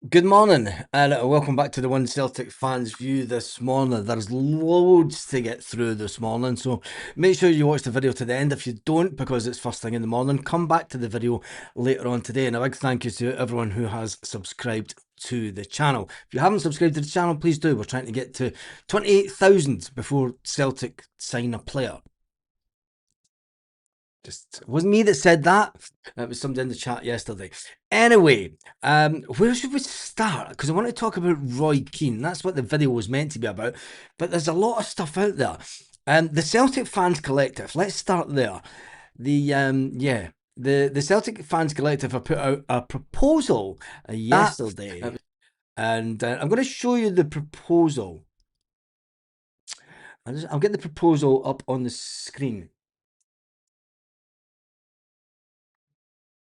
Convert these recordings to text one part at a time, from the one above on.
Good morning, and welcome back to the One Celtic Fans View this morning. There's loads to get through this morning, so make sure you watch the video to the end. If you don't, because it's first thing in the morning, come back to the video later on today. And a big thank you to everyone who has subscribed to the channel. If you haven't subscribed to the channel, please do. We're trying to get to 28,000 before Celtic sign a player. Just it wasn't me that said that. It was somebody in the chat yesterday. Anyway, where should we start? Because I want to talk about Roy Keane. That's what the video was meant to be about. But there's a lot of stuff out there. The Celtic Fans Collective. Let's start there. The Celtic Fans Collective have put out a proposal yesterday, and I'm going to show you the proposal. I'll get the proposal up on the screen.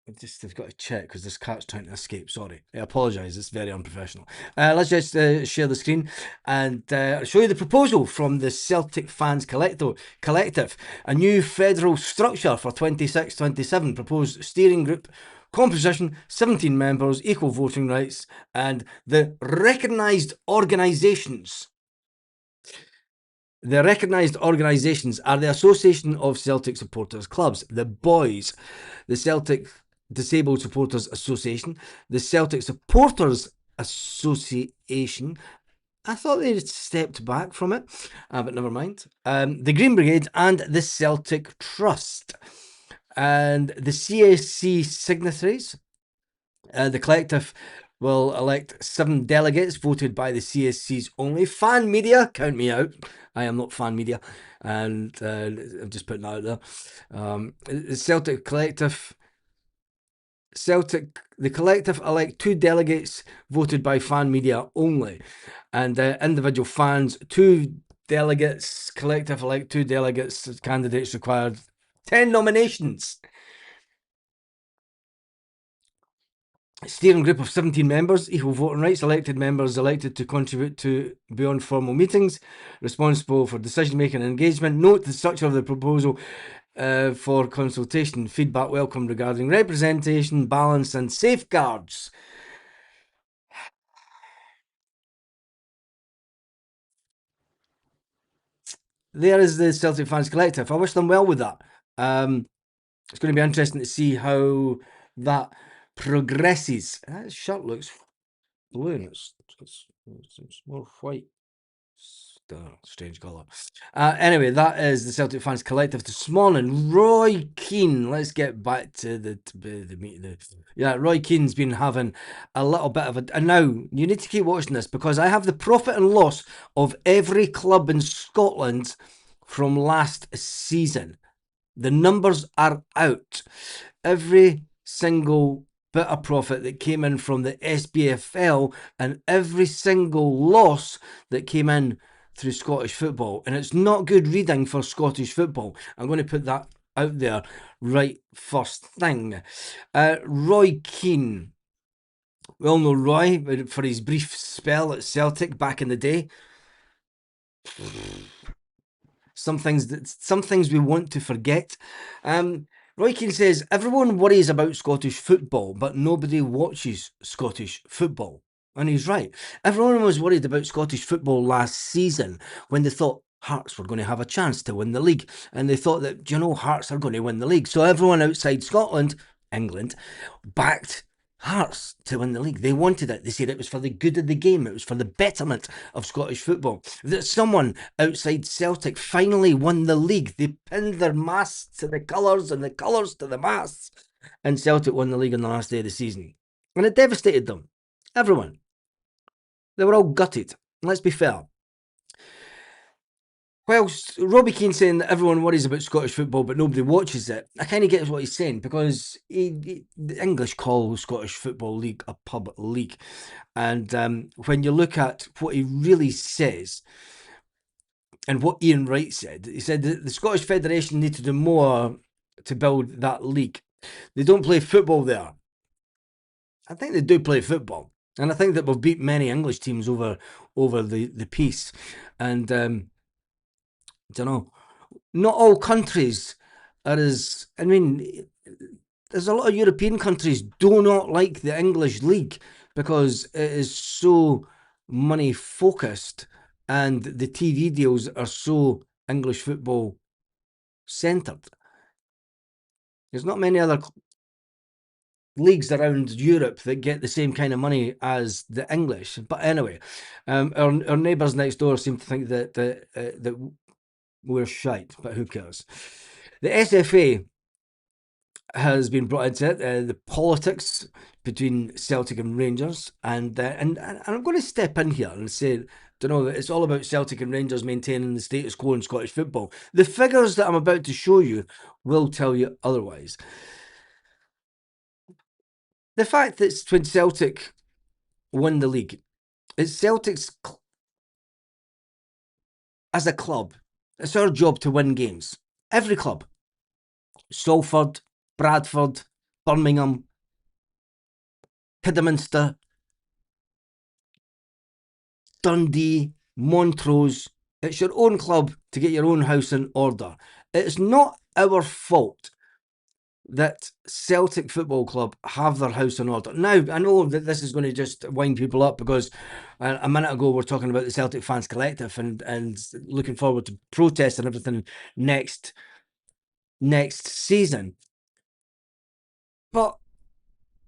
They've got to check because this cat's trying to escape. Sorry, I apologise. It's very unprofessional. Let's just share the screen and show you the proposal from the Celtic Fans Collective. A new federal structure for 26-27. Proposed steering group composition: 17 members, equal voting rights, and the recognised organisations. The recognised organisations are the Association of Celtic Supporters Clubs, the Boys, the Celtic Disabled Supporters Association, the Celtic Supporters Association. I thought they'd stepped back from it, but never mind. The Green Brigade and the Celtic Trust. And the CSC signatories. The collective will elect 7 delegates voted by the CSC's only. Fan media, count me out. I am not fan media, and I'm just putting that out there. The Celtic collective. The collective elect 2 delegates voted by fan media only, and individual fans 2 delegates. Collective elect 2 delegates. Candidates required 10 nominations. Steering group of 17 members, equal voting rights, elected members elected to contribute to beyond formal meetings, responsible for decision making and engagement. Note the structure of the proposal for consultation, feedback welcome regarding representation, balance, and safeguards. There is the Celtic Fans Collective. I wish them well with that. It's going to be interesting to see how that progresses. That shirt looks blue and it's more white. Strange colour. Anyway, that is the Celtic Fans Collective this morning. Roy Keane. Let's get back to the meat. Roy Keane's been having a little bit of a. And now you need to keep watching this because I have the profit and loss of every club in Scotland from last season. The numbers are out. Every single bit of profit that came in from the SBFL and every single loss that came in through Scottish football. And it's not good reading for Scottish football. I'm going to put that out there right first thing. Roy Keane. We all know Roy for his brief spell at Celtic back in the day. Some things we want to forget. Roy Keane says, everyone worries about Scottish football, but nobody watches Scottish football. And he's right. Everyone was worried about Scottish football last season when they thought Hearts were going to have a chance to win the league. And they thought that, Hearts are going to win the league. So everyone outside Scotland, England, backed Hearts to win the league. They wanted it. They said it was for the good of the game. It was for the betterment of Scottish football. That someone outside Celtic finally won the league. They pinned their masts to the colours and the colours to the masts. And Celtic won the league on the last day of the season. And it devastated them. Everyone. They were all gutted. Let's be fair. Whilst Robbie Keane saying that everyone worries about Scottish football but nobody watches it, I kind of get what he's saying because the English call Scottish Football League a pub league. And when you look at what he really says and what Ian Wright said, he said that the Scottish Federation need to do more to build that league. They don't play football there. I think they do play football. And I think that we've beat many English teams over the piece. And don't know. Not all countries are as. I mean, there's a lot of European countries do not like the English league. because it is so money focused and the TV deals are so English football centered. There's not many other leagues around Europe that get the same kind of money as the English. But anyway, our neighbours next door seem to think that we're shite, but who cares? The SFA has been brought into it, the politics between Celtic and Rangers, and I'm going to step in here and say, it's all about Celtic and Rangers maintaining the status quo in Scottish football. The figures that I'm about to show you will tell you otherwise. The fact that when Celtic win the league, it's Celtic's as a club. It's our job to win games. Every club. Salford, Bradford, Birmingham, Kidderminster, Dundee, Montrose. It's your own club to get your own house in order. It's not our fault that Celtic Football Club have their house in order. Now, I know that this is going to just wind people up because a minute ago we're talking about the Celtic Fans Collective and looking forward to protests and everything next season. But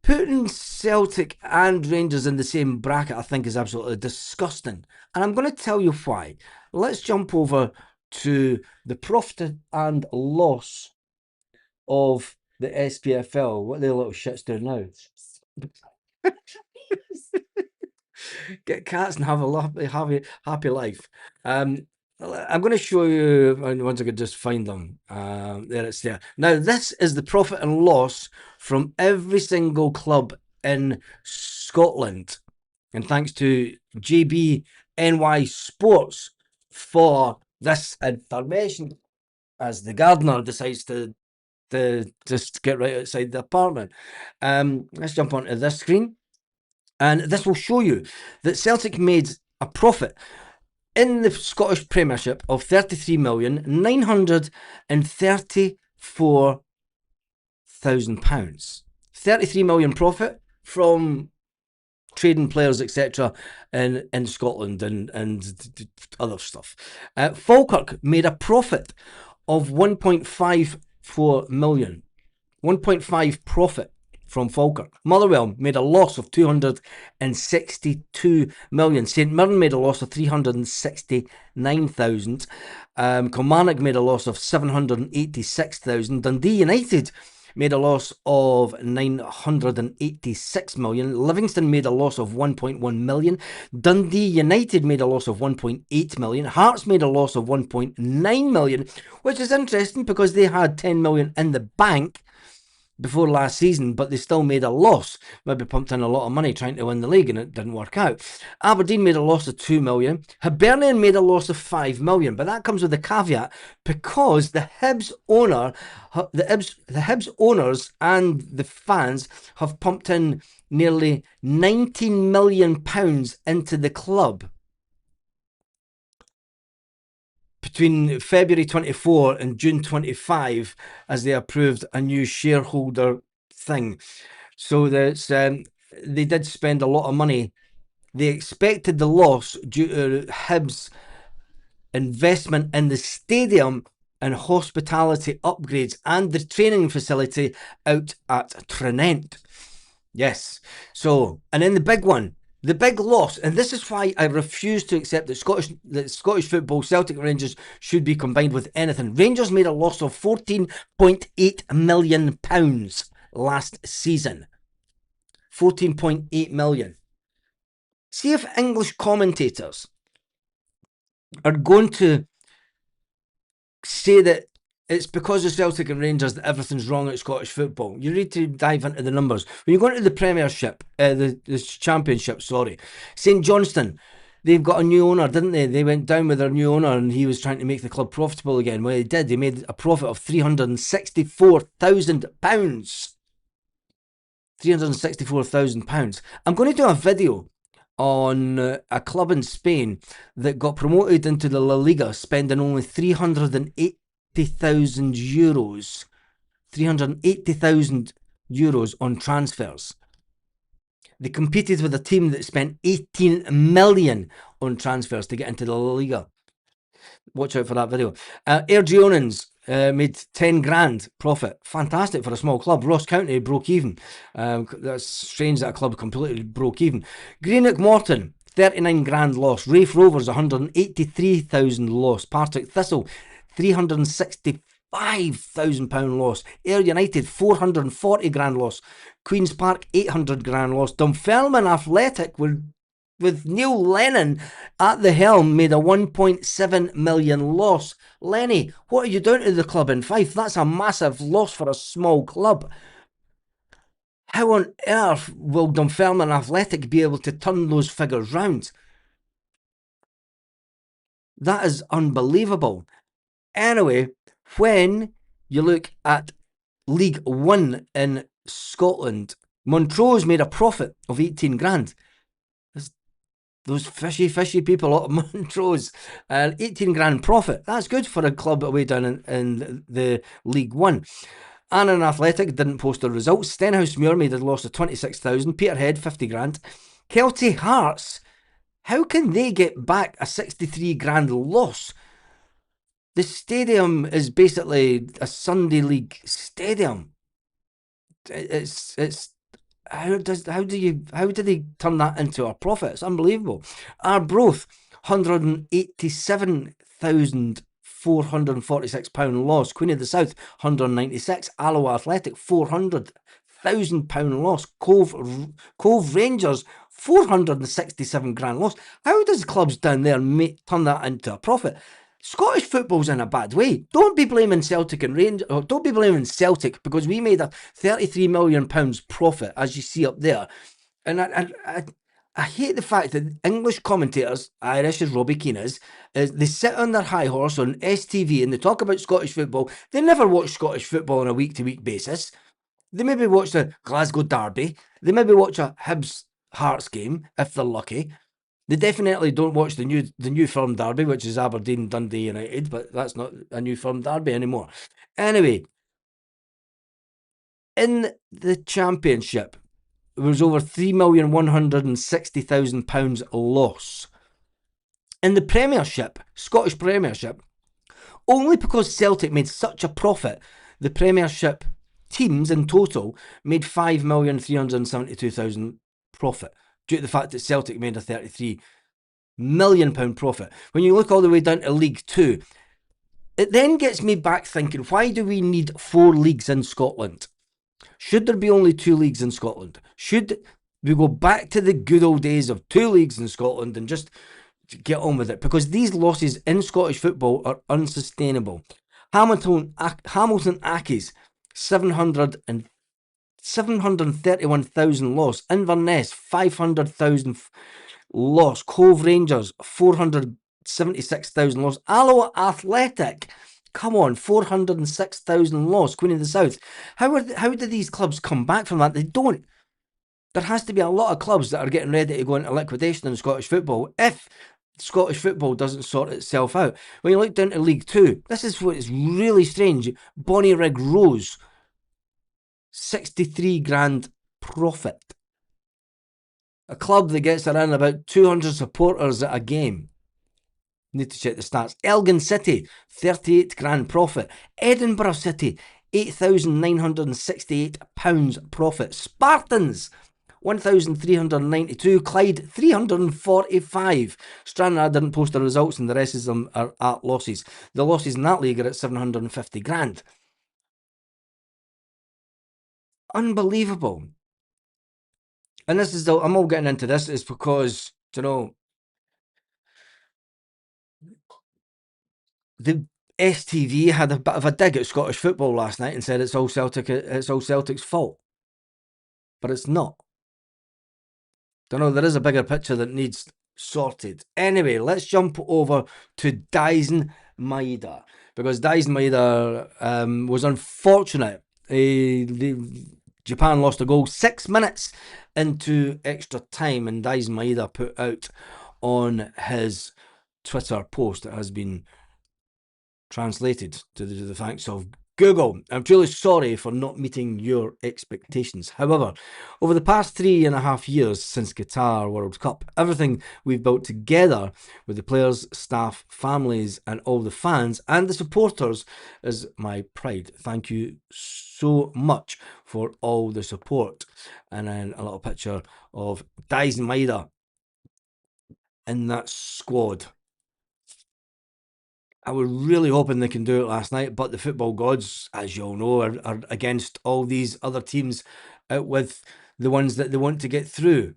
putting Celtic and Rangers in the same bracket, I think, is absolutely disgusting. And I'm going to tell you why. Let's jump over to the profit and loss of the SPFL. What are the little shits doing now? Get cats and have a happy life. I'm going to show you, once I could just find them. There it's there. Now, this is the profit and loss from every single club in Scotland. And thanks to JBNY Sports for this information, as the gardener decides to just get right outside the apartment. Let's jump onto this screen. And this will show you that Celtic made a profit in the Scottish Premiership of £33,934,000. 33 million profit from trading players, etc., in Scotland and other stuff. Falkirk made a profit of 1.54 million. 1.5 profit from Falkirk. Motherwell made a loss of 262 million. St Mirren made a loss of 369,000. Kilmarnock made a loss of 786,000. Dundee United made a loss of 986 million. Livingston made a loss of 1.1 million. Dundee United made a loss of 1.8 million. Hearts made a loss of 1.9 million, which is interesting because they had 10 million in the bank before last season, but they still made a loss. Maybe pumped in a lot of money trying to win the league and it didn't work out. Aberdeen made a loss of 2 million. Hibernian made a loss of 5 million, but that comes with a caveat because the Hibs owners and the fans have pumped in nearly £19 million into the club between February 24 and June 25, as they approved a new shareholder thing. So that's they did spend a lot of money. They expected the loss due to Hibs' investment in the stadium and hospitality upgrades and the training facility out at Tranent. Yes. So, and then the big one, the big loss, and this is why I refuse to accept that Scottish football, Celtic and Rangers, should be combined with anything. Rangers made a loss of £14.8 million last season. 14.8 million. See if English commentators are going to say that it's because of Celtic and Rangers that everything's wrong at Scottish football. You need to dive into the numbers. When you go into the Premiership, the Championship, St Johnstone, they've got a new owner, didn't they? They went down with their new owner and he was trying to make the club profitable again. Well, he did. They made a profit of £364,000. £364,000. I'm going to do a video on a club in Spain that got promoted into the La Liga, spending only €380,000 on transfers. They competed with a team that spent 18 million on transfers to get into the La Liga. Watch out for that video. Air made 10 grand profit. Fantastic for a small club. Ross County broke even. That's strange that a club completely broke even. Greenock Morton, 39 grand loss. Rafe Rovers, 183,000 loss. Partick Thistle, £365,000 loss. Ayr United, 440 grand loss. Queen's Park, 800 grand loss. Dunfermline Athletic with Neil Lennon at the helm made a 1.7 million loss. Lenny, what are you doing to the club in Fife? That's a massive loss for a small club. How on earth will Dunfermline Athletic be able to turn those figures round? That is unbelievable. Anyway, when you look at League One in Scotland, Montrose made a profit of 18 grand. Those fishy people out of Montrose, 18 grand profit. That's good for a club away down in the League One. Annan Athletic didn't post the results. Stenhousemuir made a loss of 26,000. Peterhead, 50 grand. Kelty Hearts, how can they get back a 63 grand loss? The stadium is basically a Sunday League stadium. It's how do they turn that into a profit? It's unbelievable. Arbroath, £187,446 loss. Queen of the South, 196. Alloa Athletic, £400,000 loss. Cove Rangers, 467 grand loss. How does clubs down there turn that into a profit? Scottish football's in a bad way. Don't be blaming Celtic and Rangers. Don't be blaming Celtic because we made a £33 million profit, as you see up there. And I hate the fact that English commentators, Irish as Robbie Keane is, they sit on their high horse on STV and they talk about Scottish football. They never watch Scottish football on a week-to-week basis. They maybe watch the Glasgow Derby. They maybe watch a Hibs Hearts game if they're lucky. They definitely don't watch the new firm derby, which is Aberdeen Dundee United, but that's not a new firm derby anymore. Anyway, in the Championship, there was over £3,160,000 loss. In the Premiership, Scottish Premiership, only because Celtic made such a profit, the Premiership teams in total made £5,372,000 profit, due to the fact that Celtic made a £33 million profit. When you look all the way down to League Two, it then gets me back thinking, why do we need 4 leagues in Scotland? Should there be only 2 leagues in Scotland? Should we go back to the good old days of 2 leagues in Scotland and just get on with it? Because these losses in Scottish football are unsustainable. Hamilton Accies, 731,000 loss. Inverness, 500,000 loss. Cove Rangers, 476,000 loss. Alloa Athletic, come on, 406,000 loss. Queen of the South. How do these clubs come back from that? They don't. There has to be a lot of clubs that are getting ready to go into liquidation in Scottish football if Scottish football doesn't sort itself out. When you look down to League Two, this is what is really strange. Bonnyrigg Rose, 63 grand profit. A club that gets around about 200 supporters at a game. Need to check the stats. Elgin City, 38 grand profit. Edinburgh City, £8,968 profit. Spartans, 1,392. Clyde, 345. Stranraer didn't post the results and the rest of them are at losses. The losses in that league are at 750 grand. Unbelievable. And this is I'm all getting into this is because, the STV had a bit of a dig at Scottish football last night and said it's all Celtic's fault. But it's not. There is a bigger picture that needs sorted. Anyway, let's jump over to Daizen Maeda, because Daizen Maeda was unfortunate. Japan lost a goal 6 minutes into extra time, and Daizen Maeda put out on his Twitter post that has been translated to the thanks of Google, I'm truly sorry for not meeting your expectations. However, over the past 3.5 years since Qatar World Cup, everything we've built together with the players, staff, families, and all the fans and the supporters is my pride. Thank you so much for all the support. And then a little picture of Daizen Maeda in that squad. I was really hoping they can do it last night, but the football gods, as you all know, are against all these other teams out with the ones that they want to get through.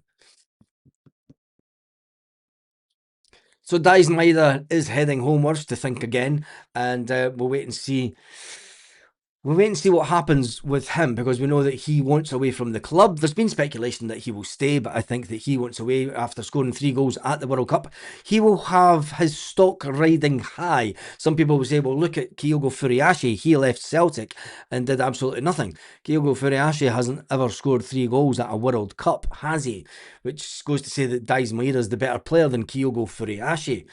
So Daizen Maeda is heading homewards to think again, and we'll wait and see. We'll wait and see what happens with him, because we know that he wants away from the club. There's been speculation that he will stay, but I think that he wants away after scoring 3 goals at the World Cup. He will have his stock riding high. Some people will say, well, look at Kyogo Furiashi. He left Celtic and did absolutely nothing. Kyogo Furiashi hasn't ever scored 3 goals at a World Cup, has he? Which goes to say that Daizen Maeda is the better player than Kyogo Furiashi.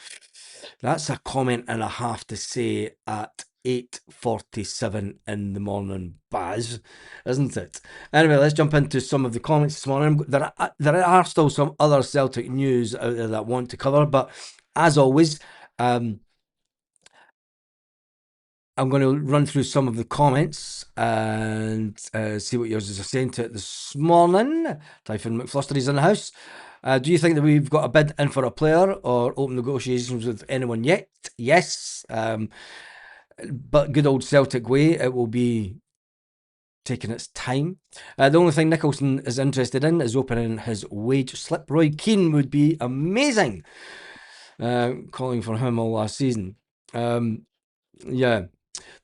That's a comment and a half to say at 8:47 in the morning, Baz, isn't it? Anyway, let's jump into some of the comments this morning. There are still some other Celtic news out there that I want to cover, but as always, I'm going to run through some of the comments and see what yours is saying to it this morning. Typhon McFlustery's in the house. Do you think that we've got a bid in for a player or open negotiations with anyone yet? Yes. But good old Celtic way, it will be taking its time. The only thing Nicholson is interested in is opening his wage slip. Roy Keane would be amazing. Calling for him all last season. Yeah.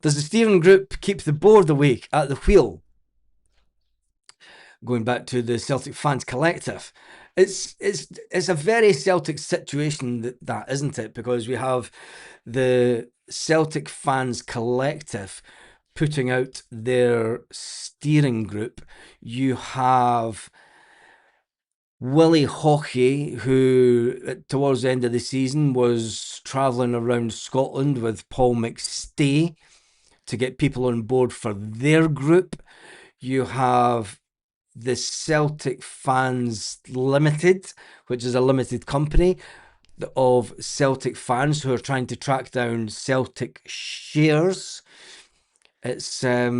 Does the steering group keep the board awake at the wheel? Going back to the Celtic Fans Collective, it's a very Celtic situation, that isn't it? Because we have the Celtic Fans Collective putting out their steering group. You have Willie Haughey, who towards the end of the season was travelling around Scotland with Paul McStay to get people on board for their group. You have the Celtic Fans Limited, which is a limited company of Celtic fans who are trying to track down Celtic shares. It's a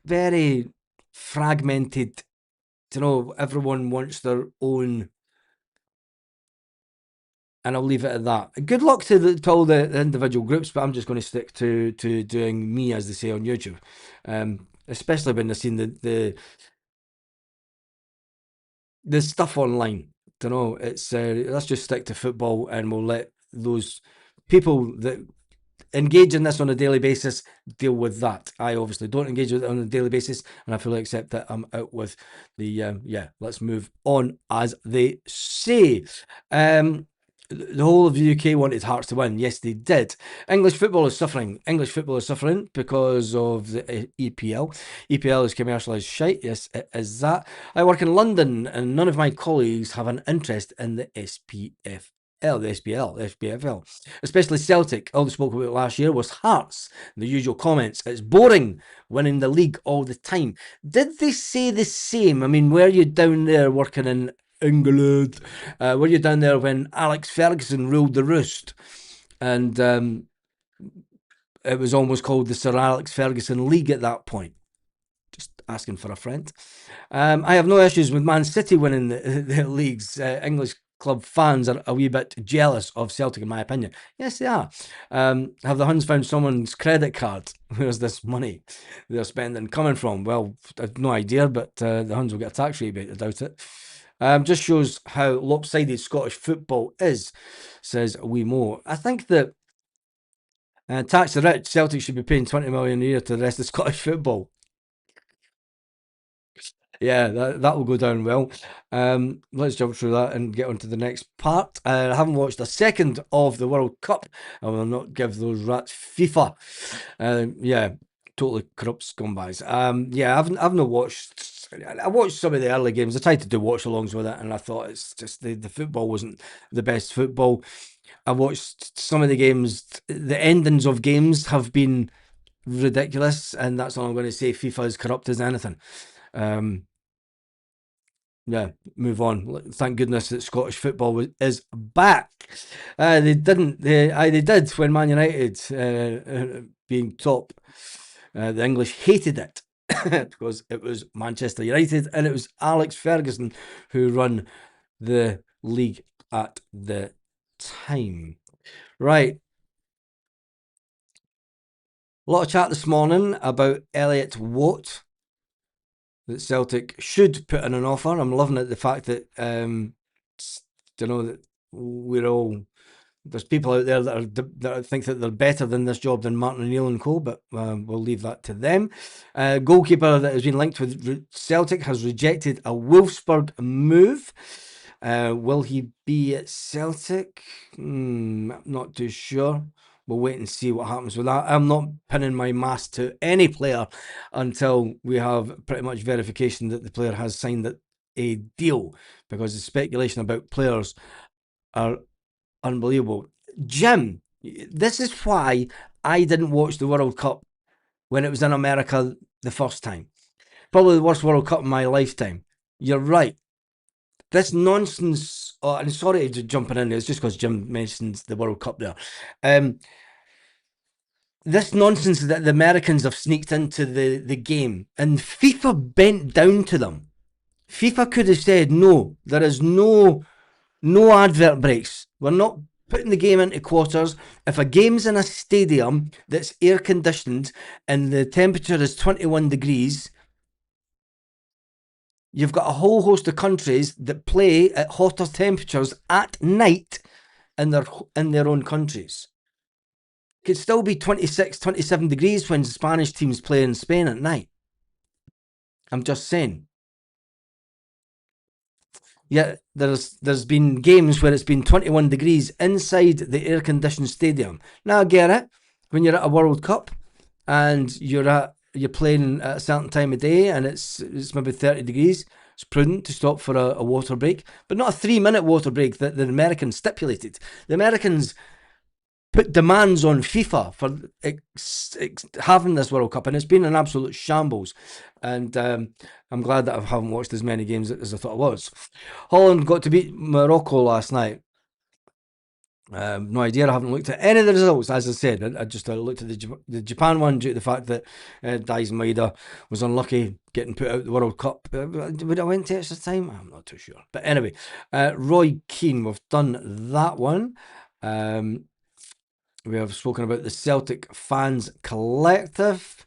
very fragmented. Everyone wants their own, and I'll leave it at that. Good luck to all the individual groups, but I'm just going to stick to doing me, as they say on YouTube. Especially when they've seen the stuff online. It's let's just stick to football, and we'll let those people that engage in this on a daily basis deal with that. I obviously don't engage with it on a daily basis, and I fully accept that I'm out with the let's move on, as they say. The whole of the UK wanted Hearts to win. Yes, they did. English football is suffering. English football is suffering because of the EPL. EPL is commercialised shite. Yes, it is that. I work in London, and none of my colleagues have an interest in the SPFL, especially Celtic. All they spoke about last year was Hearts. The usual comments. It's boring winning the league all the time. Did they say the same? I mean, were you down there working in England? Were you down there when Alex Ferguson ruled the roost? And it was almost called the Sir Alex Ferguson League at that point. Just asking for a friend. I have no issues with Man City winning the leagues. English club fans are a wee bit jealous of Celtic, in my opinion. Yes, they are. Have the Huns found someone's credit card? Where's this money they're spending coming from? Well, I've no idea, but the Huns will get a tax rebate. I doubt it. Just shows how lopsided Scottish football is, says Wemo. I think that tax the rich, Celtic should be paying 20 million a year to the rest of Scottish football. Yeah, that will go down well. Let's jump through that and get on to the next part. I haven't watched a second of the World Cup. I will not give those rats FIFA. Yeah, totally corrupt scumbags. Yeah, I've not watched. I watched some of the early games. I tried to do watch-alongs with it, and I thought it's just the football wasn't the best football. I watched some of the games. The endings of games have been ridiculous, and that's all I'm going to say. FIFA is corrupt as anything. Yeah, move on. Thank goodness that Scottish football is back. They didn't. They did when Man United being top. The English hated it because it was Manchester United and it was Alex Ferguson who run the league at the time. Right. A lot of chat this morning about Elliot Watt, that Celtic should put in an offer. I'm loving it, the fact that that we're all, there's people out there that think that they're better than this job than Martin O'Neill and co, but we'll leave that to them. Goalkeeper that has been linked with Celtic has rejected a Wolfsburg move. Will he be at Celtic? Not too sure. We'll wait and see what happens with that. I'm not pinning my mast to any player until we have pretty much verification that the player has signed a deal, because the speculation about players are unbelievable. Jim, this is why I didn't watch the World Cup when it was in America the first time. Probably the worst World Cup in my lifetime. You're right. This nonsense, and sorry to jumping in, it's just because Jim mentions the World Cup there. This nonsense that the Americans have sneaked into the game, and FIFA bent down to them. FIFA could have said, no, there is no advert breaks. We're not putting the game into quarters. If a game's in a stadium that's air conditioned and the temperature is 21 degrees, you've got a whole host of countries that play at hotter temperatures at night in their own countries. It could still be 26, 27 degrees when Spanish teams play in Spain at night. I'm just saying. Yeah, there's been games where it's been 21 degrees inside the air-conditioned stadium. Now I get it. When you're at a World Cup and you're playing at a certain time of day and it's maybe 30 degrees, it's prudent to stop for a water break, but not a 3-minute water break that the Americans stipulated. The Americans put demands on FIFA for having this World Cup, and it's been an absolute shambles. And I'm glad that I haven't watched as many games as I thought I was. Holland got to beat Morocco last night. No idea. I haven't looked at any of the results. As I said, I just looked at the Japan one due to the fact that Daizen Maeda was unlucky getting put out the World Cup. Would I went to extra time? I'm not too sure. But anyway, Roy Keane, we've done that one. We have spoken about the Celtic Fans Collective,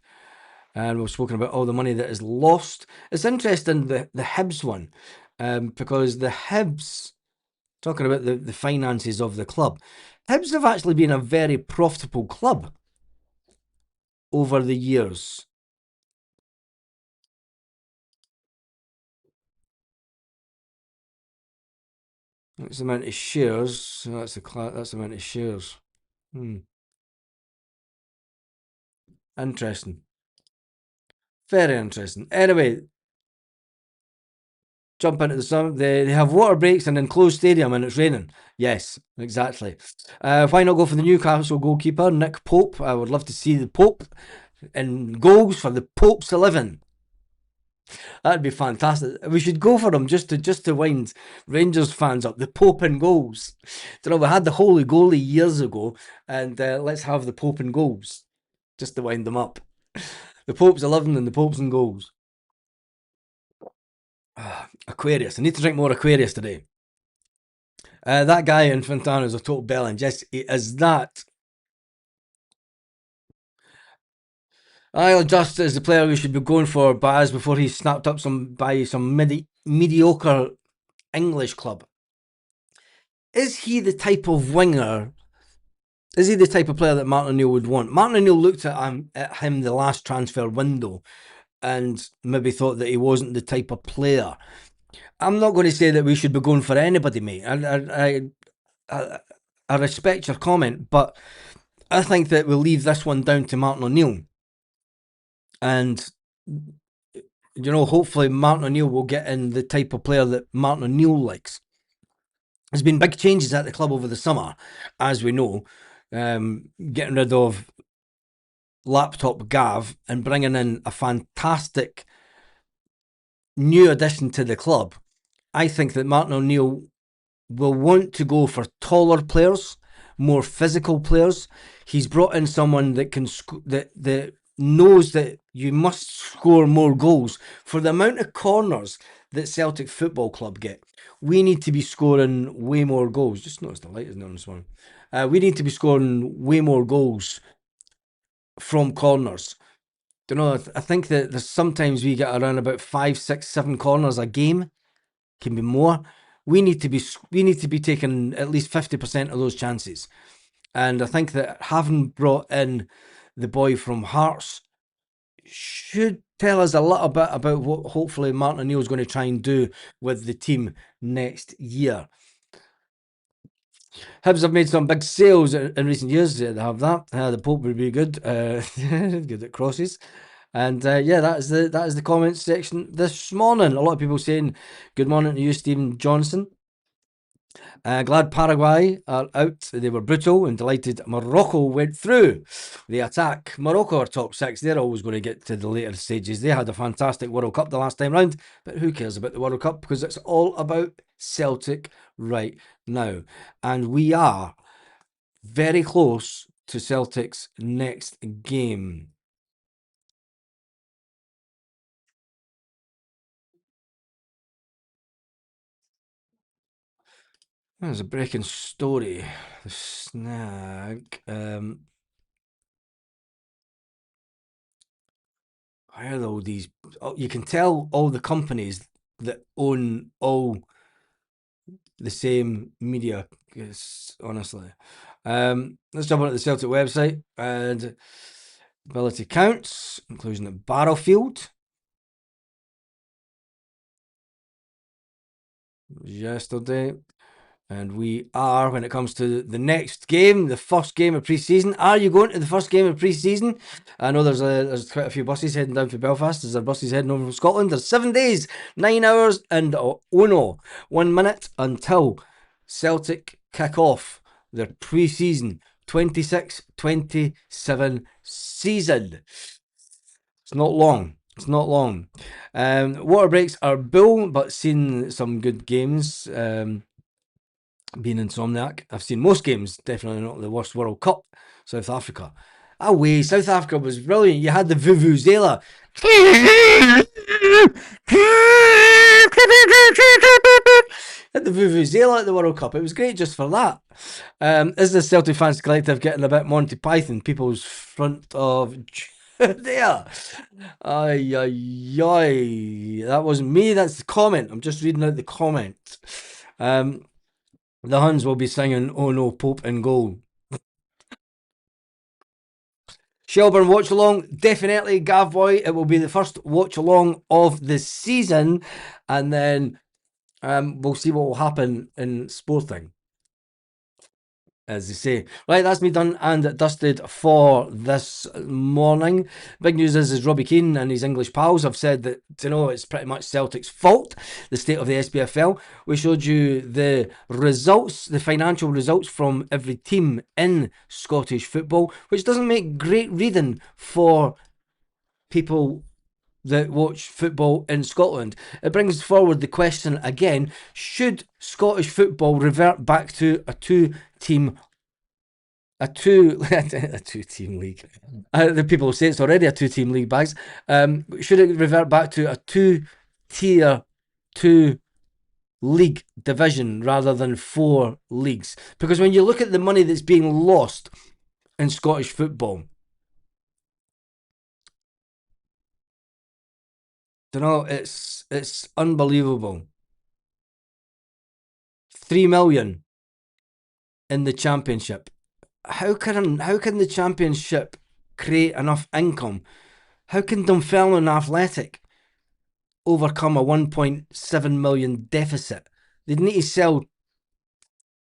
and we've spoken about all the money that is lost. It's interesting, the Hibs one, because the Hibs, talking about the finances of the club, Hibs have actually been a very profitable club over the years. That's the amount of shares. That's the amount of shares. Interesting. Very interesting. Anyway, jump into the sun. They have water breaks in an enclosed stadium and it's raining. Yes, exactly. Why not go for the Newcastle goalkeeper, Nick Pope? I would love to see the Pope in goals for the Popes to live in. That'd be fantastic. We should go for him just to wind Rangers fans up. The Pope in goals. You know, we had the Holy Goalie years ago, and let's have the Pope in goals just to wind them up. The Pope's 11 and the Pope's in goals. Aquarius. I need to drink more Aquarius today. That guy in Fontana is a total bellend. Yes, he is that. I'll just as the player we should be going for Baz before he snapped up some mediocre English club. Is he the type of winger? Is he the type of player that Martin O'Neill would want? Martin O'Neill looked at him the last transfer window and maybe thought that he wasn't the type of player. I'm not going to say that we should be going for anybody, mate. I respect your comment, but I think that we'll leave this one down to Martin O'Neill. And, you know, hopefully Martin O'Neill will get in the type of player that Martin O'Neill likes. There's been big changes at the club over the summer, as we know. Getting rid of laptop Gav and bringing in a fantastic new addition to the club, I think that Martin O'Neill will want to go for taller players, more physical players. He's brought in someone that can that knows that you must score more goals for the amount of corners that Celtic Football Club get. We need to be scoring way more goals. Just notice the light isn't on this one. We need to be scoring way more goals from corners. I think that there's sometimes we get around about 5, 6, 7 corners a game. Can be more. We need to be taking at least 50% of those chances. And I think that having brought in the boy from Hearts should tell us a little bit about what hopefully Martin O'Neill is going to try and do with the team next year. Hibs have made some big sales in recent years. They have that. The Pope would be good. Good at crosses. And that is the comments section this morning. A lot of people saying good morning to you, Stephen Johnson. Glad Paraguay are out. They were brutal and delighted Morocco went through the attack. Morocco are top 6. They're always going to get to the later stages. They had a fantastic World Cup the last time round, but who cares about the World Cup because it's all about Celtic right now. And we are very close to Celtic's next game. There's a breaking story. The snag. Why are all these? You can tell all the companies that own all the same media. Honestly, let's jump onto the Celtic website and ability counts, including at Barrowfield. Yesterday. And we are, when it comes to the next game, the first game of pre-season. Are you going to the first game of pre-season? I know there's quite a few buses heading down to Belfast. There's buses heading over from Scotland. There's 7 days, 9 hours, and 1 minute until Celtic kick off their pre-season 26-27 season. It's not long. Water breaks are bull, but seen some good games. Being Insomniac, I've seen most games, definitely not the worst World Cup. South Africa. Away, South Africa was brilliant. You had the Vuvuzela. Had the Vuvuzela at the World Cup. It was great just for that. Is the Celtic Fans Collective getting a bit Monty Python? People's front of there. Ay, ay, ay. That wasn't me. That's the comment. I'm just reading out the comment. The Huns will be singing "Oh No, Pope in Goal." Shelburne watch along, definitely, Gav Boy. It will be the first watch along of the season, and then we'll see what will happen in Sporting. As they say. Right, that's me done and dusted for this morning. Big news is Robbie Keane and his English pals have said that, it's pretty much Celtic's fault, the state of the SPFL. We showed you the results, the financial results from every team in Scottish football, which doesn't make great reading for people that watch football in Scotland. It brings forward the question again, should Scottish football revert back to a two-team league? The people say it's already a two-team league, bags. Should it revert back to a two-tier, two-league division rather than 4 leagues? Because when you look at the money that's being lost in Scottish football, it's unbelievable. 3 million in the Championship. How can the Championship create enough income? How can Dunfermline Athletic overcome a 1.7 million deficit? They'd need to sell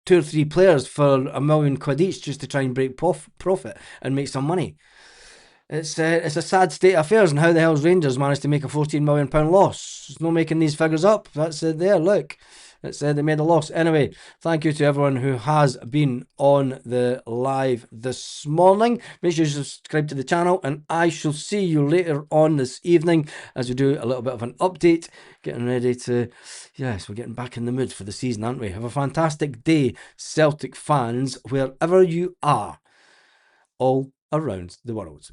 2 or 3 players for £1 million each just to try and break profit and make some money. It's a sad state of affairs, and how the hell's Rangers managed to make a £14 million loss? It's not making these figures up. That's there. Look, they made a loss. Anyway, thank you to everyone who has been on the live this morning. Make sure you subscribe to the channel, and I shall see you later on this evening as we do a little bit of an update, getting ready to, yes, we're getting back in the mood for the season, aren't we? Have a fantastic day, Celtic fans, wherever you are, all around the world.